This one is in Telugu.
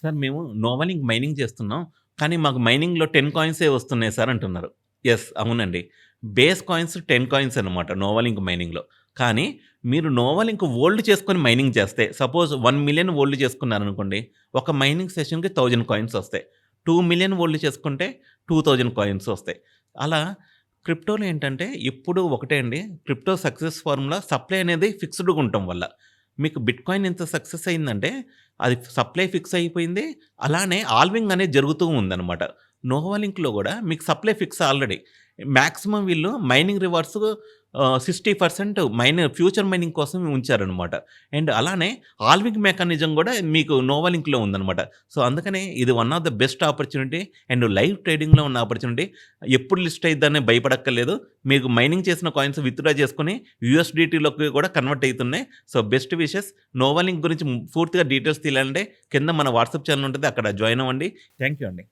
సార్ మేము నోవలింక్ మైనింగ్ చేస్తున్నాం. కానీ మాకు మైనింగ్‌లో 10 కాయిన్సే వస్తున్నాయి సార్ అంటున్నారు. యెస్. అవునండి. బేస్ కాయిన్స్ 10 కాయిన్స్ అనమాట నోవలింక్ మైనింగ్‌లో. కానీ మీరు నోవలింక్ వోల్డ్ చేసుకొని మైనింగ్ చేస్తే సపోజ్ 1,000,000 వోల్డ్ చేసుకున్నారనుకోండి. ఒక మైనింగ్ సెషన్‌కి 1000 కాయిన్స్ వస్తాయి. 2,000,000 వోల్డ్ చేసుకుంటే 2000 కాయిన్స్ వస్తాయి. అలా క్రిప్టోలో ఏంటంటే ఎప్పుడూ ఒకటే అండి. క్రిప్టో సక్సెస్ ఫార్ములా సప్లై అనేది ఫిక్స్‌డ్‌గా ఉండటం వల్ల. మీకు బిట్‌కాయిన్ ఎంత సక్సెస్ అయిందంటే అది సప్లై ఫిక్స్ అయిపోయింది. అలానే ఆల్వింగ్ అనేది జరుగుతూ ఉందనమాట. నోవాలింక్‌లో గూడా మీకు సప్లై ఫిక్స్ ఆల్రెడీ. మాక్సిమం వీళ్ళు మైనింగ్ రివార్డ్స్ 60% ఫ్యూచర్ మైనింగ్ కోసం ఉంచారనమాట. అండ్ అలానే ఆల్వింగ్ మెకానిజం గూడా మీకు నోవాలింక్‌లో ఉందనమాట. సో, అందుకనే ఇది one of the best opportunity and live ట్రేడింగ్‌లో ఉన్న ఆపర్చునిటీ. ఎప్పుడు లిస్ట్ అయిద్దని భయపడక్కర్లేదు. మీకు మైనింగ్ చేసిన కాయిన్స్ విత్‌డ్రా చేసుకొని యూఎస్‌డిటీలోకి కూడా కన్వర్ట్ అయితున్నాయి. So, best wishes. నోవాలింక్ గురించి పూర్తిగా డీటెయిల్స్ తెలియాలంటే కింద మన వాట్సాప్ ఛానెల్ ఉంటది. అక్కడ జాయిన్ అవ్వండి. థాంక్ యూ అండి.